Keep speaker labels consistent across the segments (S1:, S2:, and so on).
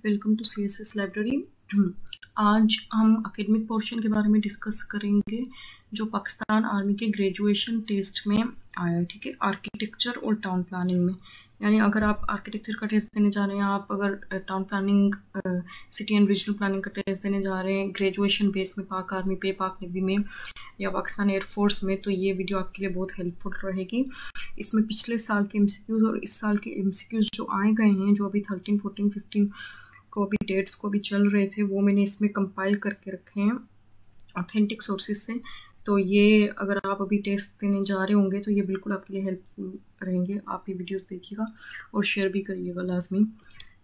S1: Welcome to CSS library. आज हम academic portion के बारे में डिस्कस करेंगे जो पाकिस्तान आर्मी के ग्रेजुएशन टेस्ट में आया है। ठीक है, आर्किटेक्चर और टाउन प्लानिंग में, यानी अगर आप आर्किटेक्चर का टेस्ट देने जा रहे हैं, आप अगर town planning, city and regional planning का टेस्ट देने जा रहे हैं ग्रेजुएशन बेस में पाक आर्मी पे, पाक नेवी में या पाकिस्तान एयरफोर्स में, तो ये वीडियो आपके लिए बहुत हेल्पफुल रहेगी। इसमें पिछले साल के MCQs और इस साल के MCQs जो आए गए हैं, जो अभी 13, 14, 15 को अभी डेट्स को भी चल रहे थे, वो मैंने इसमें कंपाइल करके रखे हैं ऑथेंटिक सोर्सेज से। तो ये अगर आप अभी टेस्ट देने जा रहे होंगे तो ये बिल्कुल आपके लिए हेल्पफुल रहेंगे। आप ये वीडियोस देखिएगा और शेयर भी करिएगा लाजमी।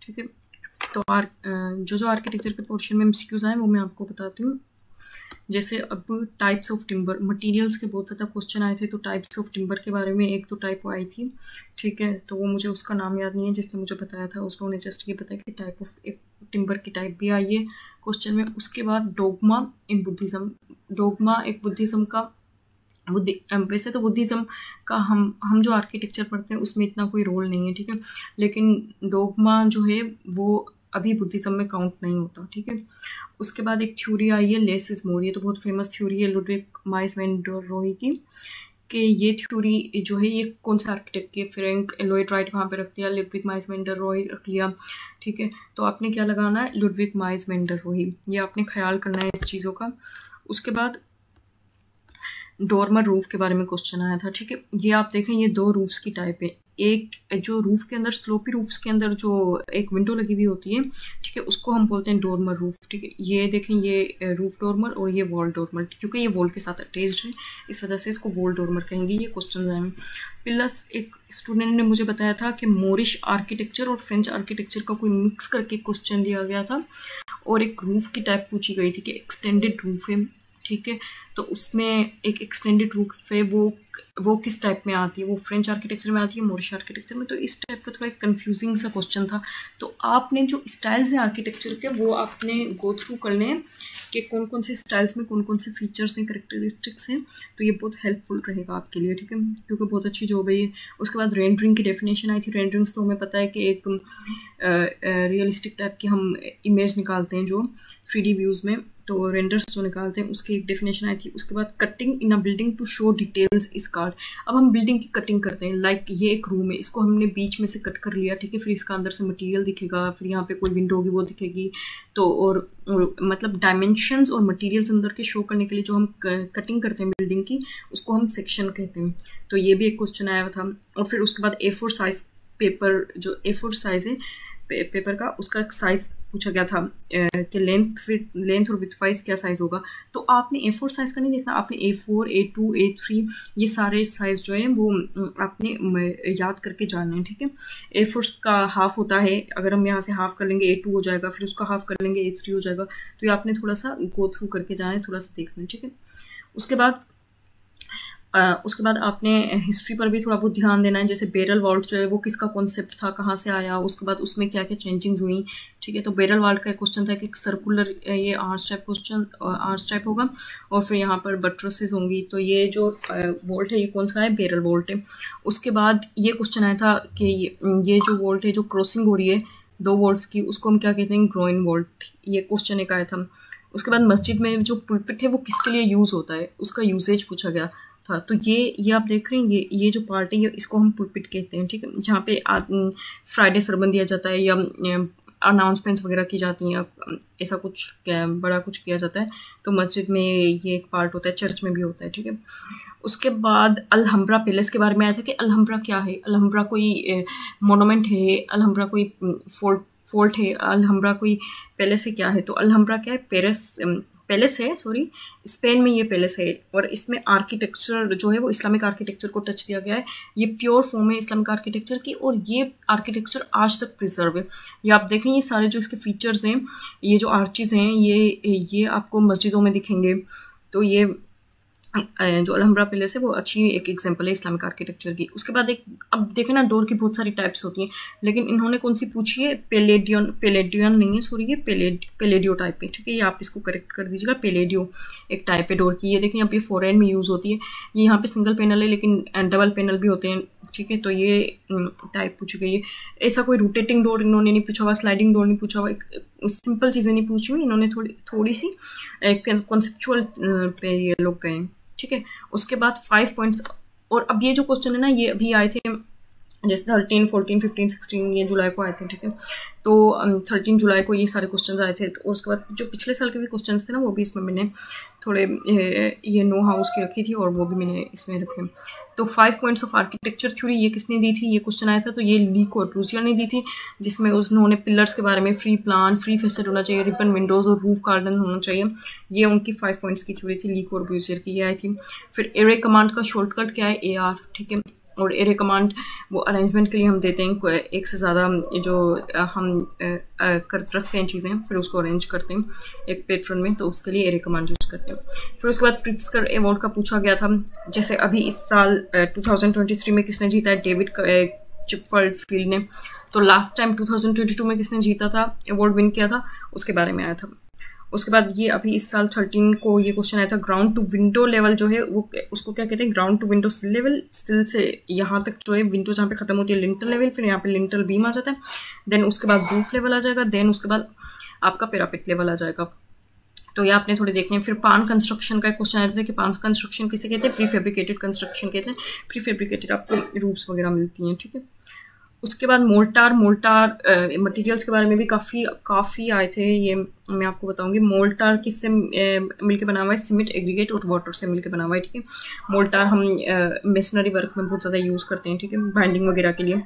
S1: ठीक है, तो जो आर्किटेक्चर के पोर्शन में MCQs आए वो मैं आपको बताती हूँ। जैसे अब टाइप्स ऑफ टिम्बर, मटेरियल्स के बहुत ज़्यादा क्वेश्चन आए थे, तो टाइप्स ऑफ टिम्बर के बारे में एक तो टाइप आई थी। ठीक है, तो वो मुझे उसका नाम याद नहीं है, जिसने मुझे बताया था उसने जस्ट ये बताया कि टाइप ऑफ एक टिम्बर की टाइप भी आई है क्वेश्चन में। उसके बाद डोगमा इन बुद्धिज़्म, डोगमा एक बुद्धिज़्म का वैसे तो बुद्धिज़्म का हम जो आर्किटेक्चर पढ़ते हैं उसमें इतना कोई रोल नहीं है। ठीक है, लेकिन डोगमा जो है वो अभी बुद्धिज़्म में काउंट नहीं होता। ठीक है, उसके बाद एक थ्योरी आई है लेस इज मोर, ये तो बहुत फेमस थ्योरी है लुडविग माइस वैन डर रोहे की, कि ये थ्योरी जो है ये कौन से आर्किटेक्ट की, फ्रैंक लॉयड राइट वहाँ पे रख दिया, लुडविग माइस वैन डर रोहे रख लिया। ठीक है, तो आपने क्या लगाना है, लुडविग माइस वैन डर रोहे, ये आपने ख्याल करना है इस चीज़ों का। उसके बाद डोरमर रूफ के बारे में क्वेश्चन आया था। ठीक है, ये आप देखें, ये दो रूफ्स की टाइप है। एक जो रूफ के अंदर, स्लोपी रूफ्स के अंदर जो एक विंडो लगी हुई होती है, ठीक है, उसको हम बोलते हैं डोरमर रूफ। ठीक है, ये देखें, ये रूफ डोरमर और ये वॉल डोरमर, क्योंकि ये वॉल के साथ अटैच्ड है इस वजह से इसको वॉल डोरमर कहेंगे। ये क्वेश्चन आए। प्लस एक स्टूडेंट ने मुझे बताया था कि मोरिश आर्किटेक्चर और फ्रेंच आर्किटेक्चर का कोई मिक्स करके क्वेश्चन दिया गया था और एक रूफ की टाइप पूछी गई थी कि एक्सटेंडेड रूफ है। ठीक है, तो उसमें एक एक्सटेंडेड रूफ है, वो किस टाइप में आती है, वो फ्रेंच आर्किटेक्चर में आती है, मोरिश आर्किटेक्चर में। तो इस टाइप का थोड़ा एक कंफ्यूजिंग सा क्वेश्चन था। तो आपने जो स्टाइल्स हैं आर्किटेक्चर के, वो आपने गो थ्रू करने हैं कि कौन कौन से स्टाइल्स में कौन कौन से फीचर्स हैं, करेक्टरिस्टिक्स हैं। तो ये बहुत हेल्पफुल रहेगा आपके लिए। ठीक है, क्योंकि बहुत अच्छी जॉब है ये। उसके बाद रेंडरिंग की डेफिनेशन आई थी। रेंडरिंग्स तो हमें पता है कि एक रियलिस्टिक टाइप की हम इमेज निकालते हैं जो 3D व्यूज़ में, तो रेंडर्स जो निकालते हैं उसकी एक डेफिनेशन आई थी। उसके बाद cutting in a building to show details is called. अब हम बिल्डिंग की कटिंग करते हैं, लाइक ये एक रूम है, इसको हमने बीच में से कट कर लिया। ठीक है, फिर इसका अंदर से मटेरियल दिखेगा, फिर यहाँ पे कोई विंडो होगी वो दिखेगी। तो और मतलब डायमेंशंस और मटेरियल्स अंदर के शो करने के लिए जो हम कटिंग करते हैं बिल्डिंग की, उसको हम सेक्शन कहते हैं। तो ये भी एक क्वेश्चन आया था। और फिर उसके बाद A4 साइज पेपर, जो A4 साइज है पेपर का, उसका साइज पूछा गया था कि लेंथ और विड्थ वाइज क्या साइज होगा। तो आपने A4 साइज का नहीं देखना, आपने A4, A2, A3 ये सारे साइज जो है वो आपने याद करके जानना है। ठीक है, A4 का हाफ होता है, अगर हम यहाँ से हाफ कर लेंगे A2 हो जाएगा, फिर उसका हाफ कर लेंगे A3 हो जाएगा। तो ये आपने थोड़ा सा गो थ्रू करके जाना है, थोड़ा सा देखना है। ठीक है, उसके बाद आपने हिस्ट्री पर भी थोड़ा बहुत ध्यान देना है। जैसे बैरल वॉल्ट जो है वो किसका कॉन्सेप्ट था, कहाँ से आया, उसके बाद उसमें क्या क्या चेंजिंग्स हुई। ठीक है, तो बैरल वॉल्ट का क्वेश्चन था कि सर्कुलर ये arch type question, arch type होगा और फिर यहाँ पर बट्रेसेस होंगी। तो ये जो वॉल्ट है ये कौन सा है, बैरल वॉल्ट है। उसके बाद ये क्वेश्चन आया था कि ये जो वॉल्ट है जो क्रॉसिंग हो रही है दो वॉल्ट्स की, उसको हम क्या कहते हैं, ग्रोइन वॉल्ट। ये क्वेश्चन एक आया था। उसके बाद मस्जिद में जो पुलपिट है वो किसके लिए यूज़ होता है, उसका यूजेज पूछा गया था। तो ये आप देख रहे हैं, ये जो पार्ट है ये इसको हम पुलपिट कहते हैं। ठीक है, जहाँ पे फ्राइडे सरमन दिया जाता है या अनाउंसमेंट्स वगैरह की जाती हैं, ऐसा कुछ बड़ा कुछ किया जाता है, तो मस्जिद में ये एक पार्ट होता है, चर्च में भी होता है। ठीक है, उसके बाद अलहम्ब्रा पैलेस के बारे में आया था कि अलहम्ब्रा क्या है, अलहम्ब्रा कोई मोनूमेंट है, अलहम्ब्रा कोई फोर्ट है, अलहम्ब्रा कोई पैलेस है, क्या है। तो अलहम्ब्रा क्या है, पैलेस है, सॉरी, स्पेन में ये पैलेस है। और इसमें आर्किटेक्चर जो है वो इस्लामिक आर्किटेक्चर को टच दिया गया है। ये प्योर फॉर्म है इस्लामिक आर्किटेक्चर की और ये आर्किटेक्चर आज तक प्रिजर्व है। ये आप देखें, ये सारे जो इसके फीचर्स हैं, ये जो आर्चेज हैं, ये आपको मस्जिदों में दिखेंगे। तो ये जो अलहम्ब्रा पैलेस है वो अच्छी एक एग्जांपल है इस्लामिक आर्किटेक्चर की। उसके बाद अब देखें ना, डोर की बहुत सारी टाइप्स होती हैं, लेकिन इन्होंने कौन सी पूछी है, पेलेडियन नहीं है, सॉरी, ये पेलेडियो टाइप है। ठीक है, ये आप इसको करेक्ट कर दीजिएगा, पेलेडियो एक टाइप है डोर की। ये देखें, यहाँ पे फॉरेन में यूज़ होती है। ये यहाँ पे सिंगल पैनल है, लेकिन डबल पैनल भी होते हैं ठीक है। तो ये टाइप पूछी गई है। ऐसा कोई रोटेटिंग डोर इन्होंने नहीं पूछा हुआ, स्लाइडिंग डोर नहीं पूछा हुआ, सिंपल चीज़ें नहीं पूछी हुई, इन्होंने थोड़ी सी कॉन्सेप्चुअल पे ये लोग गए, ठीक है। उसके बाद 5 पॉइंट्स, और अब ये जो क्वेश्चन है ना ये अभी आए थे जैसे 13, 14, 15, 16 ये जुलाई को आए थे, ठीक है। तो 13 जुलाई को ये सारे क्वेश्चंस आए थे। और उसके बाद जो पिछले साल के भी क्वेश्चंस थे ना वो भी इसमें मैंने थोड़े ये नो हाउस की रखी थी और वो भी मैंने इसमें रखे। तो 5 पॉइंट्स ऑफ आर्किटेक्चर थ्योरी ये किसने दी थी, ये क्वेश्चन आया था, तो ये ली कॉर्बूसियर ने दी थी, जिसमें उन्होंने पिलर्स के बारे में फ्री प्लान, फ्री फेसेट होना चाहिए, रिबन विंडोज़ और रूफ गार्डन होना चाहिए, ये उनकी 5 पॉइंट्स की थ्योरी थी, ली कॉर्बूसियर की ये आई थी। फिर एरे कमांड का शॉर्टकट क्या है, AR, ठीक है। और एरे कमांड वो अरेंजमेंट के लिए हम देते हैं, एक से ज़्यादा जो हम कर रखते हैं चीज़ें, फिर उसको अरेंज करते हैं एक पैटर्न में, तो उसके लिए एरे कमांड यूज़ करते हैं। फिर उसके बाद प्रिट्जकर अवार्ड का पूछा गया था, जैसे अभी इस साल 2023 में किसने जीता है, डेविड चिपफील्ड ने। तो लास्ट टाइम 2022 में किसने जीता था, अवार्ड विन किया था, उसके बारे में आया था। उसके बाद ये अभी इस साल 13 को ये क्वेश्चन आया था, ग्राउंड टू विंडो लेवल जो है वो उसको क्या कहते हैं, ground to window sill level, sill से यहाँ तक जो है विंडो जहाँ पे खत्म होती है लिंटल लेवल, फिर यहाँ पे लिंटल बीम आ जाता है, देन उसके बाद रूफ लेवल आ जाएगा, देन उसके बाद आपका पैरापेट लेवल आ जाएगा। तो ये आपने थोड़े देखे हैं। फिर पान कंस्ट्रक्शन का एक क्वेश्चन आया था कि पान कंस्ट्रक्शन किसे कहते हैं, प्री फैब्रिकेटेड कंस्ट्रक्शन कहते हैं, प्री फैब्रिकेटेड आपको रूफ्स वगैरह मिलती हैं, ठीक है। उसके बाद मोल्टार मटेरियल्स के बारे में भी काफ़ी आए थे, ये मैं आपको बताऊंगी। मोल्टार किससे मिलके बना हुआ है, सीमेंट एग्रीगेट और वाटर से मिलके बना हुआ है, ठीक है। मोल्टार हम मेसनरी वर्क में बहुत ज़्यादा यूज़ करते हैं, ठीक है, बाइंडिंग वगैरह के लिए।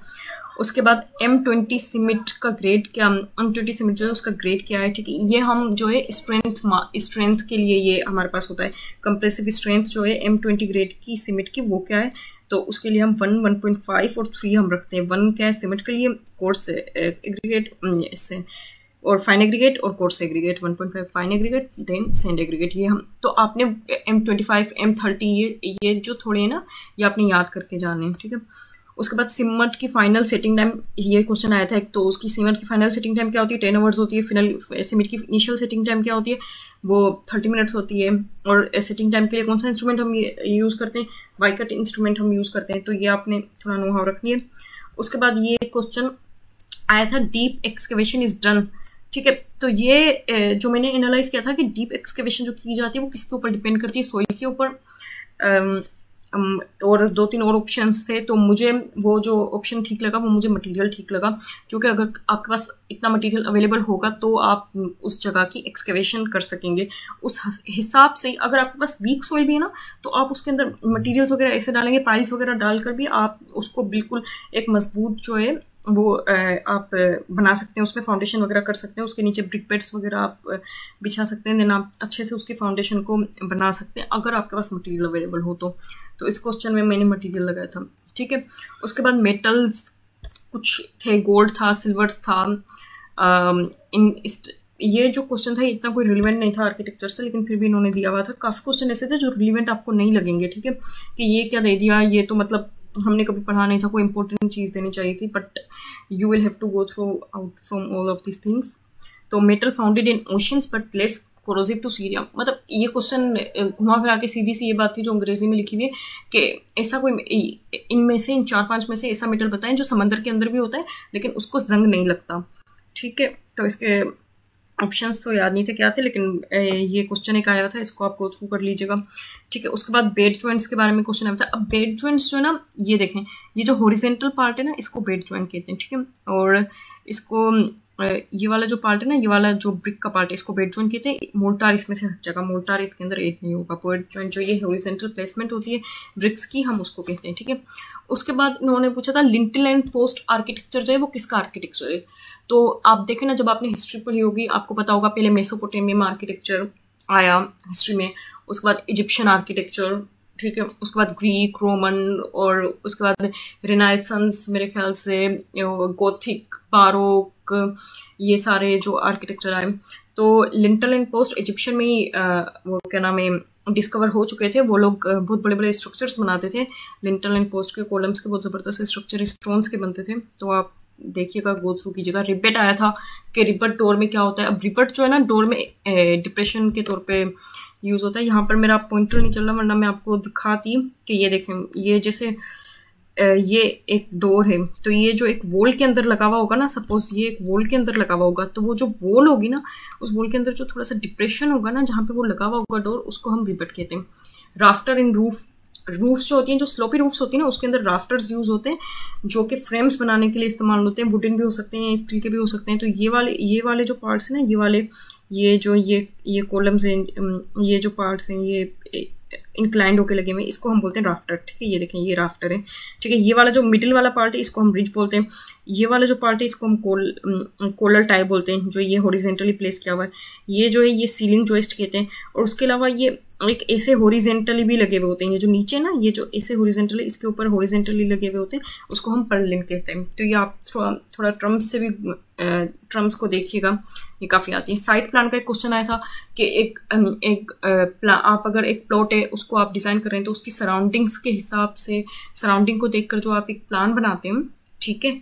S1: उसके बाद M20 सीमेंट का ग्रेड क्या, M20 सीमेंट जो है उसका ग्रेड क्या है, ठीक है। ये हम जो है स्ट्रेंथ के लिए ये हमारे पास होता है, कंप्रेसिव स्ट्रेंथ जो है M20 ग्रेड की सीमेंट की वो क्या है, तो उसके लिए हम 1, 1.5 और 3 हम रखते हैं। 1 क्या है सीमेंट के लिए, कोर्स एग्रीगेट इससे, और फाइन एग्रीगेट और coarse aggregate, 1.5 fine aggregate then sand aggregate, ये हम। तो आपने M25, M30 ये जो थोड़े हैं ना ये आपने याद करके जाने हैं, ठीक है। उसके बाद सीमेंट की फाइनल सेटिंग टाइम, ये क्वेश्चन आया था एक, तो उसकी सीमेंट की फाइनल सेटिंग टाइम क्या होती है, 10 आवर्स होती है। फाइनल सीमेंट की इनिशियल सेटिंग टाइम क्या होती है, वो 30 मिनट्स होती है। और सेटिंग टाइम के लिए कौन सा इंस्ट्रूमेंट हम यूज़ करते हैं, वाइकट इंस्ट्रूमेंट हम यूज़ करते हैं, तो ये आपने थोड़ा नो हाउ रखनी है। उसके बाद ये क्वेश्चन आया था, डीप एक्सकेवेशन इज डन, ठीक है। तो ये जो मैंने एनालाइज किया था कि डीप एक्सकेवेशन जो की जाती है वो किसके ऊपर डिपेंड करती है, सॉइल के ऊपर, और 2-3 और ऑप्शंस थे, तो मुझे वो जो ऑप्शन ठीक लगा वो मुझे मटेरियल ठीक लगा, क्योंकि अगर आपके पास इतना मटेरियल अवेलेबल होगा तो आप उस जगह की एक्सकेवेशन कर सकेंगे। उस हिसाब से अगर आपके पास वीक सॉइल भी है ना तो आप उसके अंदर मटेरियल्स वगैरह ऐसे डालेंगे, पाइल्स वगैरह डालकर भी आप उसको बिल्कुल एक मजबूत जो है वो आप बना सकते हैं, उसमें फाउंडेशन वगैरह कर सकते हैं, उसके नीचे ब्रिक बेड्स वगैरह आप बिछा सकते हैं, देन आप अच्छे से उसकी फाउंडेशन को बना सकते हैं अगर आपके पास मटेरियल अवेलेबल हो तो इस क्वेश्चन में मैंने मटेरियल लगाया था, ठीक है। उसके बाद मेटल्स कुछ थे, गोल्ड था, सिल्वर था। ये जो क्वेश्चन था इतना कोई रिलेवेंट नहीं था आर्किटेक्चर से, लेकिन फिर भी इन्होंने दिया हुआ था। काफ़ी क्वेश्चन ऐसे थे जो रिलेवेंट आपको नहीं लगेंगे, ठीक है, कि ये क्या दे दिया, ये तो मतलब हमने कभी पढ़ा नहीं था, कोई इंपॉर्टेंट चीज़ देनी चाहिए थी, but you will have to go through out from all of this things. तो metal founded in oceans but less corrosive to cerium, मतलब ये क्वेश्चन घुमा फिरा के सीधी सी ये बात थी जो अंग्रेजी में लिखी हुई है कि ऐसा कोई इनमें से इन 4-5 में से ऐसा मेटल बताएं जो समंदर के अंदर भी होता है लेकिन उसको जंग नहीं लगता, ठीक है। तो इसके ऑप्शंस तो याद नहीं थे क्या थे, लेकिन ये क्वेश्चन एक आया था, इसको आप गो थ्रू कर लीजिएगा, ठीक है। उसके बाद बेड जॉइंट्स के बारे में क्वेश्चन आया था। अब बेड जॉइंट्स जो है ना, ये देखें, ये जो हॉरिजॉन्टल पार्ट है ना इसको बेड जॉइंट कहते हैं, ठीक है। और इसको ये वाला जो पार्ट है ना, ये वाला जो ब्रिक का पार्ट है इसको बेड जॉइंट कहते हैं। मोल्टार इसमें से हट जाएगा, मोल्टार इसके अंदर ऐड नहीं होगा। बेड जॉइंट जो ये हॉरिजॉन्टल प्लेसमेंट होती है ब्रिक्स की, हम उसको कहते हैं, ठीक है। उसके बाद इन्होंने पूछा था लिंटल एंड पोस्ट आर्किटेक्चर जो है वो किसका आर्किटेक्चर है। तो आप देखें ना, जब आपने हिस्ट्री पढ़ी होगी आपको पता होगा पहले मेसोपोटामिया में आर्किटेक्चर आया हिस्ट्री में, उसके बाद इजिप्शियन आर्किटेक्चर, ठीक है, उसके बाद ग्रीक, रोमन, और उसके बाद रिनाइसेंस, मेरे ख्याल से गोथिक, बारोक, ये सारे जो आर्किटेक्चर आए। तो लिंटल एंड पोस्ट इजिप्शियन में ही वो क्या नाम है डिस्कवर हो चुके थे। वो लोग बहुत बड़े बड़े स्ट्रक्चर्स बनाते थे, लिंटल एंड पोस्ट के कॉलम्स के बहुत ज़बरदस्त स्ट्रक्चर स्टोन्स के बनते थे। तो आप देखिएगा, गो थ्रू कीजिएगा। रिबेट आया था कि रिबेट डोर में क्या होता है। अब रिबेट जो है ना डोर में डिप्रेशन के तौर पे यूज़ होता है। यहाँ पर मेरा पॉइंटर नहीं चल रहा वरना मैं आपको दिखाती कि ये देखें, ये जैसे ये एक डोर है, तो ये जो एक वॉल के अंदर लगा हुआ होगा ना, सपोज ये एक वॉल के अंदर लगा हुआ होगा, तो वो जो वॉल होगी ना, उस वॉल के अंदर जो थोड़ा सा डिप्रेशन होगा ना, जहाँ पे वो लगा हुआ होगा डोर, उसको हम रिबट कहते हैं। राफ्टर इन रूफ्स जो होती हैं, जो स्लोपी रूफ्स होती हैं ना, उसके अंदर राफ्टर्स यूज होते हैं, जो कि फ्रेम्स बनाने के लिए इस्तेमाल होते हैं। वुडन भी हो सकते हैं, स्टील के भी हो सकते हैं। तो ये वाले जो पार्ट्स हैं ना, ये कॉलम्स हैं, ये जो पार्ट्स हैं, ये इंक्लाइंड होके लगे हुए, इसको हम बोलते हैं राफ्टर। ठीक है, ये देखें, ये राफ्टर है। ठीक है, ये वाला जो मिडिल वाला पार्ट है, इसको हम रिज बोलते हैं। ये वाला जो पार्ट है, इसको हम कोलर टाइप बोलते हैं, जो ये हॉरिजेंटली प्लेस किया हुआ है। ये जो है, ये सीलिंग जॉइस्ट कहते हैं। और उसके अलावा ये एक ऐसे हॉरिजेंटली भी लगे हुए होते हैं। ये जो नीचे ना, ये जो ऐसे हॉरिजेंटली, इसके ऊपर हॉरिजेंटली लगे हुए होते हैं, उसको हम पर्लिन कहते हैं। तो ये आप थोड़ा ट्रम्स से भी ट्रम्स को देखिएगा, ये काफ़ी आती है। साइड प्लान का एक क्वेश्चन आया था कि आप अगर एक प्लॉट है, उसको आप डिज़ाइन कर रहे हैं, तो उसकी सराउंडिंग्स के हिसाब से, सराउंडिंग को देखकर जो आप एक प्लान बनाते हैं, ठीक है,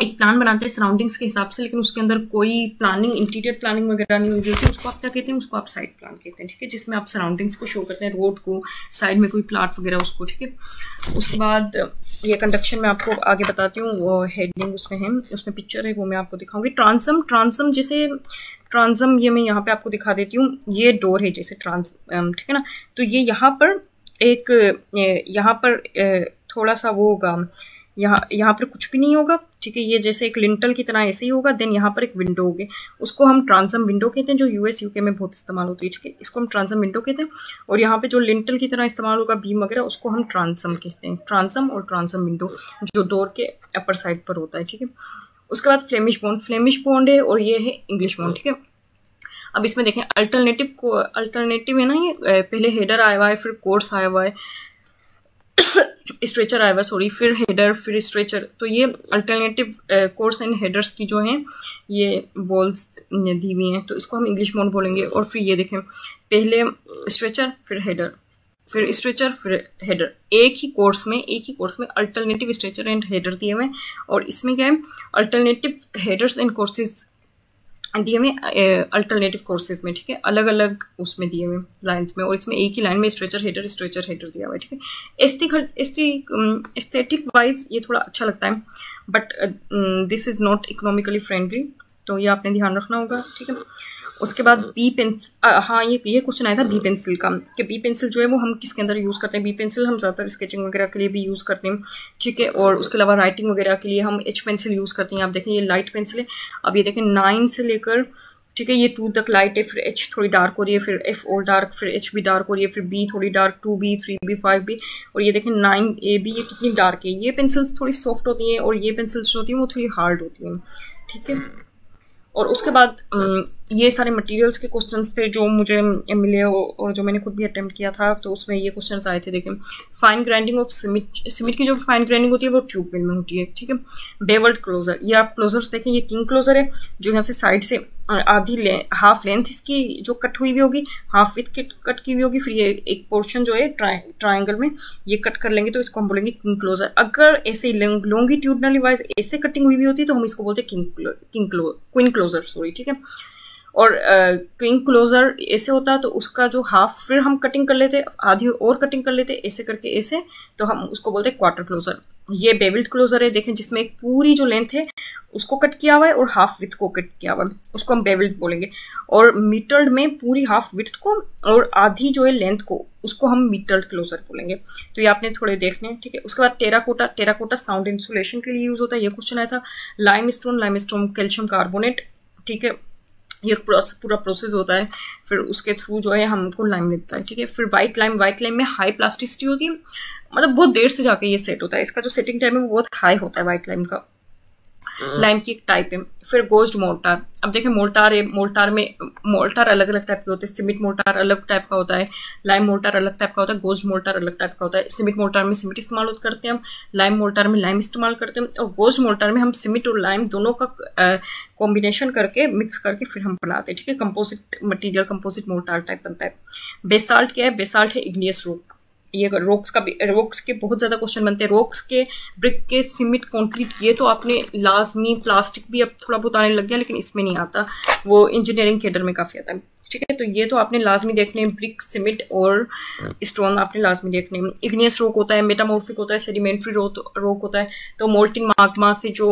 S1: एक प्लान बनाते हैं सराउंडिंग्स के हिसाब से, लेकिन उसके अंदर कोई प्लानिंग, इंटीरियर प्लानिंग वगैरह नहीं होती होती, उसको आप क्या कहते हैं? उसको आप साइड प्लान कहते हैं। ठीक है, जिसमें आप सराउंडिंग्स को शो करते हैं, रोड को, साइड में कोई प्लाट वगैरह उसको। ठीक है, उसके बाद ये कंडक्शन में आपको आगे बताती हूँ, वो हेडिंग उसमें है, उसमें पिक्चर है, वो मैं आपको दिखाऊंगी। ट्रांसम जैसे ट्रांसम, ये मैं यहाँ पे आपको दिखा देती हूँ। ये डोर है जैसे ठीक है ना, तो ये यहाँ पर थोड़ा सा वो होगा, यहाँ पर कुछ भी नहीं होगा। ठीक है, ये जैसे एक लिंटल की तरह ऐसे ही होगा। देन यहाँ पर एक विंडो होगी, उसको हम ट्रांसम विंडो कहते हैं, जो यूएस यूके में बहुत इस्तेमाल होती है। ठीक है, इसको हम ट्रांसम विंडो कहते हैं। और यहाँ पे जो लिंटल की तरह इस्तेमाल होगा, बीम वगैरह, उसको हम ट्रांसम कहते हैं। ट्रांसम और ट्रांसम विंडो जो डोर के अपर साइड पर होता है। ठीक है, उसके बाद फ्लेमिश बॉन्ड है, और ये है इंग्लिश बॉन्ड। ठीक है, अब इसमें देखें अल्टरनेटिव है ना, ये पहले हेडर आया हुआ है, फिर कोर्स आया हुआ है, स्ट्रेचर आया हुआ, सॉरी, फिर हेडर, फिर स्ट्रेचर। तो ये अल्टरनेटिव कोर्स एंड हेडर्स की जो हैं, ये वॉल्स दी हुई हैं, तो इसको हम इंग्लिश बॉन्ड बोलेंगे। और फिर ये देखें, पहले स्ट्रेचर, फिर हेडर, फिर स्ट्रेचर, फिर हेडर, एक ही कोर्स में अल्टरनेटिव स्ट्रेचर एंड हेडर दिए हुए हैं। और इसमें क्या है, अल्टरनेटिव हेडर्स एंड कोर्सेज दिए हुए अल्टरनेटिव कोर्सेज में। ठीक है, अलग अलग उसमें दिए हुए लाइंस में, और इसमें एक ही लाइन में स्ट्रेचर हेडर दिया हुआ है। ठीक है, एस्थेटिक वाइज ये थोड़ा अच्छा लगता है, but this is not economically friendly, तो ये आपने ध्यान रखना होगा। ठीक है, उसके बाद बी पेंसिल, हाँ, ये क्वेश्चन आया था बी पेंसिल का, कि बी पेंसिल जो है वो हम किसके अंदर यूज़ करते हैं। बी पेंसिल हम ज़्यादातर स्केचिंग वगैरह के लिए भी यूज़ करते हैं। ठीक है, और उसके अलावा राइटिंग वगैरह के लिए हम एच पेंसिल यूज़ करते हैं। आप देखें, ये लाइट पेंसिल है। अब ये देखें 9 से लेकर, ठीक है, ये 2 तक लाइट है, फिर एच थोड़ी डार्क हो रही है, फिर एफ और डार्क, फिर एच भी डार्क हो रही है, फिर बी थोड़ी डार्क, 2B, 3B, 5B, और ये देखें 9AB, ये कितनी डार्क है। ये पेंसिल्स थोड़ी सॉफ्ट होती हैं, और ये पेंसिल्स जो होती हैं वो थोड़ी हार्ड होती हैं। ठीक है, और उसके बाद ये सारे मटेरियल्स के क्वेश्चंस थे जो मुझे मिले, और जो मैंने खुद भी अटेम्प्ट किया था, तो उसमें ये क्वेश्चंस आए थे। देखें, फाइन ग्राइंडिंग ऑफ सीमेंट की जो फाइन ग्राइंडिंग होती है वो ट्यूब मिल में होती है। ठीक है, बेवल्ड क्लोजर, ये आप क्लोजर्स देखें, ये किंग क्लोजर है, जो यहाँ से साइड से आधी हाफ लेंथ इसकी जो कट हुई हुई होगी, हाफ विथ कट की हुई होगी, फिर ये एक पोर्शन जो है ट्राइंगल में ये कट कर लेंगे, तो इसको हम बोलेंगे किंग क्लोजर। अगर ऐसे लॉन्गिट्यूडनली वाइज ऐसे कटिंग हुई होती है, तो हम इसको बोलते हैं क्वीन क्लोजर, सॉरी। ठीक है, और क्वीन क्लोजर ऐसे होता है, तो उसका जो हाफ फिर हम कटिंग कर लेते, आधी और कटिंग कर लेते, ऐसे करके ऐसे, तो हम उसको बोलते हैं क्वार्टर क्लोजर। ये बेविल्ड क्लोजर है, देखें, जिसमें एक पूरी जो लेंथ है उसको कट किया हुआ है, और हाफ विथ को कट किया हुआ है, उसको हम बेविल्ड बोलेंगे। और मीटर्ड में पूरी हाफ विथ को और आधी जो है लेंथ को, उसको हम मीटर्ड क्लोजर बोलेंगे। तो ये आपने थोड़े देखने हैं। ठीक है, उसके बाद टेराकोटा साउंड इंसुलेशन के लिए यूज होता है, ये क्वेश्चन आया था। Limestone calcium carbonate. ठीक है, ये पूरा प्रोसेस होता है, फिर उसके थ्रू जो है हमको लाइम मिलता है। ठीक है, फिर वाइट लाइम में हाई प्लास्टिसिटी होती है, मतलब बहुत देर से जाके ये सेट होता है, इसका जो सेटिंग टाइम है वो बहुत हाई होता है वाइट लाइम का। लाइम की एक टाइप है। फिर गोज्ड मोर्टार, अब देखें मोर्टार है, मोर्टार अलग अलग टाइप के होते हैं। सीमेंट मोर्टार अलग टाइप का होता है, लाइम मोर्टार अलग टाइप का होता है, गोज्ड मोर्टार अलग टाइप का होता है। सीमेंट मोर्टार में सीमेंट इस्तेमाल करते हैं हम, लाइम मोर्टार में लाइम इस्तेमाल करते हैं, और गोज्ड मोर्टार में हम सीमेंट और लाइम दोनों का कॉम्बिनेशन करके मिक्स करके फिर हम बनाते हैं। ठीक है, composite material, composite mortar type बनता है। बेसाल्ट क्या है? बेसाल्ट है इग्नियस रॉक। ये रॉक्स के बहुत ज़्यादा क्वेश्चन बनते हैं। रॉक्स के, ब्रिक के, सीमेंट, कंक्रीट, ये तो आपने लाजमी, प्लास्टिक भी अब थोड़ा बहुत आने लग गया, लेकिन इसमें नहीं आता, वो इंजीनियरिंग कैडर में काफ़ी आता है। ठीक ठीक है। तो ये तो आपने लाजमी देखने हैं, ब्रिक, सीमेंट और स्टोन आपने लाजमी देखने हैं। इग्नियस रॉक होता है, मेटामॉर्फिक होता है, सेडिमेंट्री रॉक होता है। तो मोल्टेन मैग्मा से जो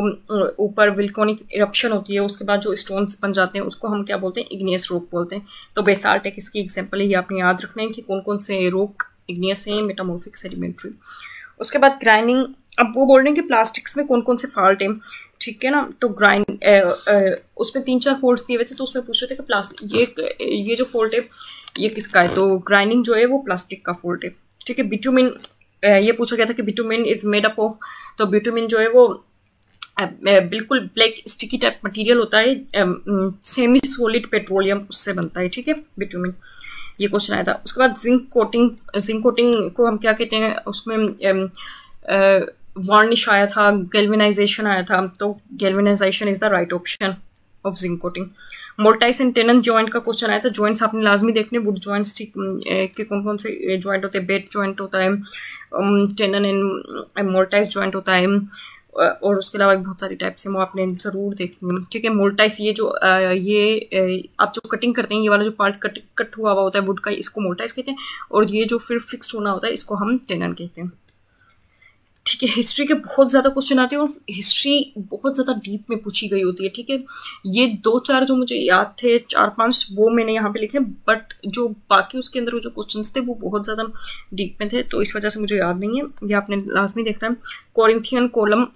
S1: ऊपर वोल्केनिक इरप्शन होती है उसके बाद जो स्टोन्स बन जाते हैं उसको हम क्या बोलते हैं, इग्नियस रॉक बोलते हैं। तो बेसाल्ट एक इसकी एग्जाम्पल है, ये आपने याद रखना है कि कौन कौन से रॉक इग्नियस हैं, मेटामॉर्फिक, सेडिमेंट्री। उसके बाद ग्राइंडिंग, अब वो बोल रहे हैं कि प्लास्टिक्स में कौन कौन से फॉल्ट हैं, ठीक है ना। तो उसमें 3-4 फॉल्ट्स दिए हुए थे, तो उसमें पूछ रहे थे कि प्लास्टिक ये जो फॉल्ट है ये किसका है। तो ग्राइंडिंग जो है वो प्लास्टिक का फॉल्ट है, ठीक है। बिटुमिन, ये पूछा गया था कि bitumen is made up of, तो बिटुमिन जो है वो बिल्कुल ब्लैक स्टिकी टाइप मटेरियल होता है, सेमी सॉलिड पेट्रोलियम उससे बनता है, ठीक है, बिटुमिन। ये क्वेश्चन आया था। उसके बाद जिंक कोटिंग को हम क्या कहते हैं, उसमें वार्निश आया था, गैल्वेनाइजेशन आया था। तो galvanization is the right option of zinc coating. Mortise and tenon joint का क्वेश्चन आया था। जॉइंट्स आपने लाजमी देखने, वुड जॉइंट्स के कौन कौन से जॉइंट होते हैं, बेड जॉइंट होता है, टेनन एंड मोल्टाइस जॉइंट होता है, और उसके अलावा बहुत सारी टाइप्स हैं वो आपने ज़रूर देखनी है, ठीक है। मोल्टाइस, ये जो आप जो कटिंग करते हैं, ये वाला जो पार्ट कट हुआ होता है वुड का, इसको मोल्टाइस कहते हैं, और ये जो फिर फिक्स्ड होना होता है इसको हम टेनन कहते हैं, ठीक है। हिस्ट्री के बहुत ज़्यादा क्वेश्चन आते हैं और हिस्ट्री बहुत ज़्यादा डीप में पूछी गई होती है, ठीक है। ये 2-4 जो मुझे याद थे, 4-5 वो मैंने यहाँ पे लिखे, बट जो बाकी उसके अंदर जो क्वेश्चंस थे वो बहुत ज़्यादा डीप में थे, तो इस वजह से मुझे याद नहीं है। ये आपने लाजमी देखना है। कोरिंथियन कॉलम,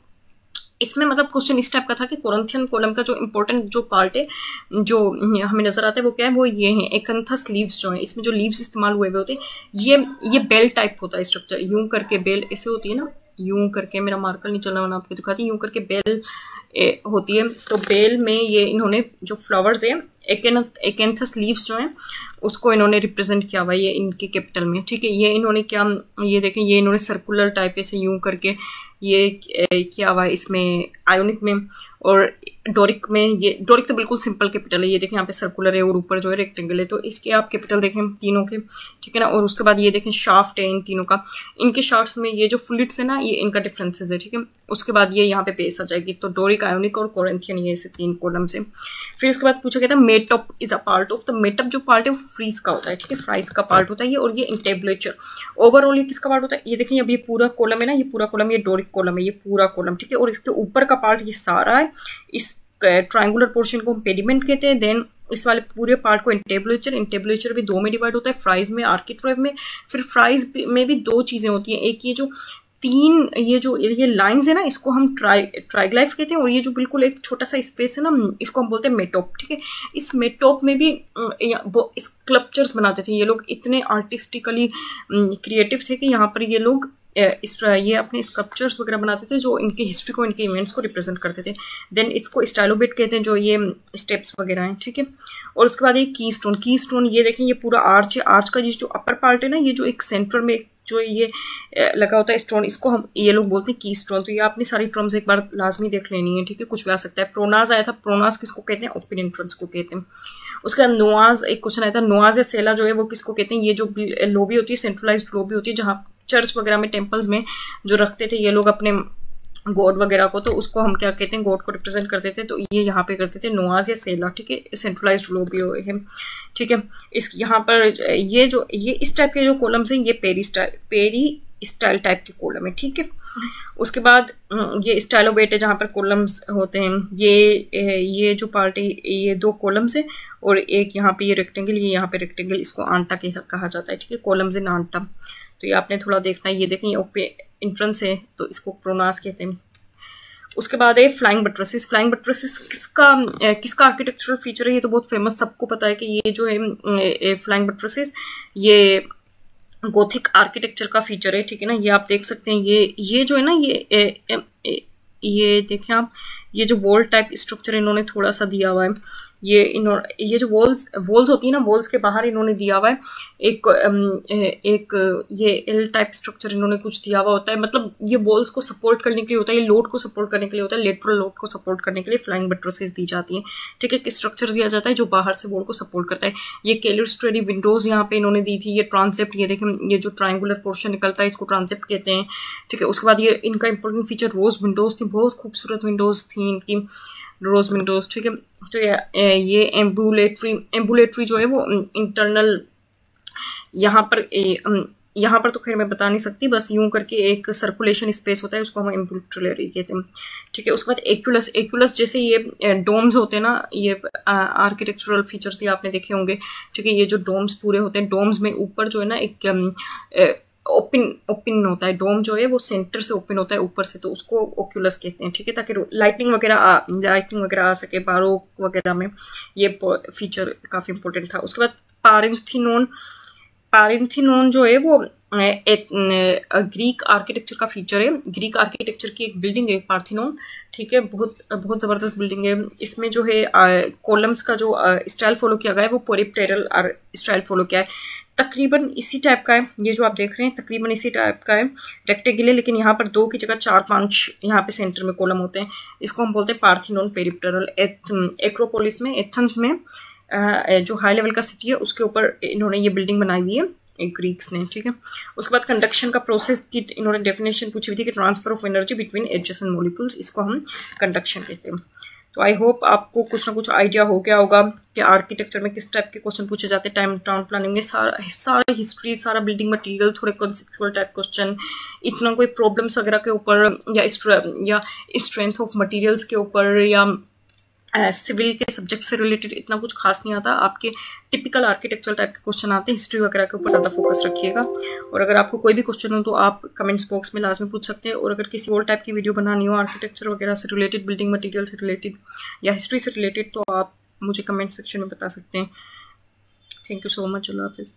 S1: इसमें मतलब क्वेश्चन इस टाइप का था कि कोरिंथियन कॉलम का जो इंपॉर्टेंट जो पार्ट है जो हमें नजर आता है वो क्या है, वो ये है एकंथस लीव्स जो है, इसमें जो लीव्स इस्तेमाल हुए हुए होते हैं, ये बेल टाइप होता है स्ट्रक्चर, यूं करके बेल ऐसे होती है ना, यूं करके, मेरा मार्कर नहीं चलना वाला आपको दिखाती, यूं करके बेल होती है। तो बेल में ये इन्होंने जो फ्लावर्स है, एकेंथस लीव्स जो हैं उसको इन्होंने रिप्रेजेंट किया हुआ है ये इनके कैपिटल में, ठीक है। ये इन्होंने क्या, ये देखें, ये इन्होंने सर्कुलर टाइप ऐसे यूं करके ये किया हुआ है इसमें आयोनिक में, और डोरिक में, ये डोरिक तो बिल्कुल सिंपल कैपिटल है, ये देखें यहाँ पे सर्कुलर है और ऊपर जो है रेक्टेंगल है, तो इसके आप कैपिटल देखें तीनों के, ठीक है ना। और उसके बाद ये देखें शाफ्ट है इन तीनों का, इनके शाफ्ट्स में ये जो फ्लूइड्स है ना, ये इनका डिफरेंसेस है, ठीक है। उसके बाद ये यहाँ पे बेस आ जाएगी, तो डोरिक, आयोनिक और कोरिंथियन, ये ऐसे 3 कॉलम्स है। फिर उसके बाद पूछा गया था metope is a part of, the metope जो पार्ट है वो फ्रीज का होता है, ठीक है, फ्राइज का पार्ट होता है ये, और ये इंटेबलेचर। ओवरऑल ये किसका पार्ट होता है, ये देखें अब ये पूरा कॉलम है ना, ये पूरा कॉलम, ये डोरिक कॉलम है, ये पूरा कॉलम, ठीक है। और इसके ऊपर का पार्ट ये सारा है, इस ट्रायंगुलर पोर्शन को हम पेडिमेंट कहते हैं। देन इस वाले पूरे पार्ट को इंटेबुलेचर भी 2 में डिवाइड होता है, फ्राइज में, आर्किट्राइव में। फिर फ्राइज में भी 2 चीजें होती हैं, एक ये जो 3 ये लाइंस है ना, इसको हम ट्राइग्लाइफ कहते हैं, और ये जो बिल्कुल एक छोटा सा स्पेस है ना, इसको हम बोलते हैं मेटोप, ठीक है। इस मेटोप में भी स्कल्पचर्स बनाते थे ये लोग, इतने आर्टिस्टिकली क्रिएटिव थे कि यहाँ पर ये लोग ये अपने स्कल्पचर्स वगैरह बनाते थे जो इनके हिस्ट्री को, इनके इवेंट्स को रिप्रेजेंट करते थे। देन इसको स्टाइलोबेट कहते हैं, जो ये स्टेप्स वगैरह हैं, ठीक है। और उसके बाद ये की स्टोन, ये देखें, ये पूरा आर्च है, आर्च का जो अपर पार्ट है ना, ये जो एक सेंटर में जो ये लगा होता है स्टोन, इसको हम ये लोग बोलते हैं की स्टोन। तो ये आपने सारी टर्म्स एक बार लाजमी देख लेनी है, ठीक है, कुछ भी आ सकता है। प्रोनाज आया था, प्रोनाज किसको कहते हैं, ओपन एंट्रेंस को कहते हैं। उसके बाद नोआज, एक क्वेश्चन आया था, नोआज या सेला जो है वो किसको कहते हैं, ये जो लोबी होती है, सेंट्रलाइज्ड लोबी होती है, जहाँ चर्च वगैरह में, टेम्पल्स में जो रखते थे ये लोग अपने गॉड वगैरह को, तो उसको हम क्या कहते हैं, गॉड को रिप्रेजेंट करते थे, तो ये यहाँ पे करते थे नोआज या सेला, ठीक है, सेंट्रलाइज्ड लोबी है, ठीक है। इस यहाँ पर ये इस टाइप के जो कॉलम्स हैं, ये पेरी स्टाइल टाइप के कॉलम है, ठीक है। उसके बाद ये स्टाइलोबेट है, जहाँ पर कॉलम्स होते हैं, ये जो पार्ट है, ये 2 कॉलम्स है, और एक यहाँ पे ये रेक्टेंगल, ये यहाँ पे रेक्टेंगल, इसको आंटा कहा जाता है, ठीक है, कॉलम्स इन आंटा। तो ये आपने थोड़ा देखना है, ये देखें, ये ओपे इंट्रेंस है, तो इसको प्रोनास कहते हैं। उसके बाद है फ्लाइंग बट्रेसेस। फ्लाइंग बट्रेसेस किसका आर्किटेक्चरल फीचर है, ये तो बहुत फेमस, सबको पता है कि ये जो है फ्लाइंग बट्रेसेस, ये गोथिक आर्किटेक्चर का फीचर है, ठीक है ना। ये आप देख सकते हैं, ये जो है ना, ये देखें आप, ये जो वॉल टाइप स्ट्रक्चर इन्होंने थोड़ा सा दिया हुआ है, ये जो वॉल्स होती है ना, वॉल्स के बाहर इन्होंने दिया हुआ है एक ये एल टाइप स्ट्रक्चर इन्होंने कुछ दिया हुआ होता है, मतलब ये वॉल्स को सपोर्ट करने के लिए होता है, ये लोड को सपोर्ट करने के लिए होता है, लेटरल लोड को सपोर्ट करने के लिए फ्लाइंग बट्रेसेस दी जाती हैं, ठीक है। स्ट्रक्चर दिया जाता है जो बाहर से वॉल को सपोर्ट करता है। ये क्लेरस्ट्रेरी विंडोज यहाँ पे इन्होंने दी थी, ये ट्रांसेप्ट, ये देखें, ये जो ट्रायंगुलर पोर्शन निकलता है इसको ट्रांसेप्ट कहते हैं, ठीक है। उसके बाद ये इनका इंपॉर्टेंट फीचर रोज विंडोज थी, बहुत खूबसूरत विंडोज थी इनकी। डोर्स विंडोज, ठीक है। तो ये एम्बुलेटरी जो है वो इंटरनल यहाँ पर तो खैर मैं बता नहीं सकती, बस यूं करके एक सर्कुलेशन स्पेस होता है, उसको हम एम्बुलेटरी कहते हैं, ठीक है। उसके बाद एक्यूलस जैसे ये डोम्स होते हैं ना, ये आर्किटेक्चरल फीचर्स ये आपने देखे होंगे, ठीक है। ये जो डोम्स पूरे होते हैं, डोम्स में ऊपर जो है ना एक ओपन होता है, डोम जो है वो सेंटर से ओपन होता है ऊपर से, तो उसको ओक्यूलस कहते हैं, ठीक है, ताकि लाइटिंग वगैरह आ सके बारोक वगैरह में। ये फीचर काफ़ी इंपॉर्टेंट था। उसके बाद पारेंथिनोन जो है वो ग्रीक आर्किटेक्चर का फीचर है। ग्रीक आर्किटेक्चर की एक बिल्डिंग है पार्थिनोन, ठीक है, बहुत बहुत ज़बरदस्त बिल्डिंग है। इसमें जो है कॉलम्स का जो स्टाइल फॉलो किया गया है वो पेरिप्टेरल स्टाइल फॉलो किया है, तकरीबन इसी टाइप का है। ये जो आप देख रहे हैं तकरीबन इसी टाइप का है, रेक्टेंगुलर, लेकिन यहाँ पर 2 की जगह 4-5 यहाँ पे सेंटर में कॉलम होते हैं। इसको हम बोलते हैं पार्थिनोन पेरिप्टेरल। एक्रोपोलिस में, एथेंस में जो हाई लेवल का सिटी है उसके ऊपर इन्होंने ये बिल्डिंग बनाई हुई है ग्रीक्स ने, ठीक है। उसके बाद कंडक्शन का प्रोसेस की इन्होंने डेफिनेशन पूछी हुई थी कि transfer of energy between adjacent molecules, इसको हम कंडक्शन कहते हैं। तो आई होप आपको कुछ ना कुछ आइडिया हो गया होगा कि आर्किटेक्चर में किस टाइप के क्वेश्चन पूछे जाते हैं। टाउन प्लानिंग में सारा हिस्ट्री, सारा बिल्डिंग मटेरियल, थोड़े कॉन्सेप्चुअल टाइप क्वेश्चन, इतना कोई प्रॉब्लम्स वगैरह के ऊपर या स्ट्रेंथ ऑफ मटेरियल्स के ऊपर या सिविल के सब्जेक्ट से रिलेटेड इतना कुछ खास नहीं आता। आपके टिपिकल आर्किटेक्चरल टाइप के क्वेश्चन आते हैं, हिस्ट्री वगैरह के ऊपर ज़्यादा फोकस रखिएगा। और अगर आपको कोई भी क्वेश्चन हो तो आप कमेंट्स बॉक्स में लाजमी पूछ सकते हैं। और अगर किसी और टाइप की वीडियो बनानी हो आर्किटेक्चर वगैरह से रिलेटेड, बिल्डिंग मटीरियल से रिलेटेड या हिस्ट्री से रिलेटेड, तो आप मुझे कमेंट सेक्शन में बता सकते हैं। Thank you so much. अल्लाह हाफिज़।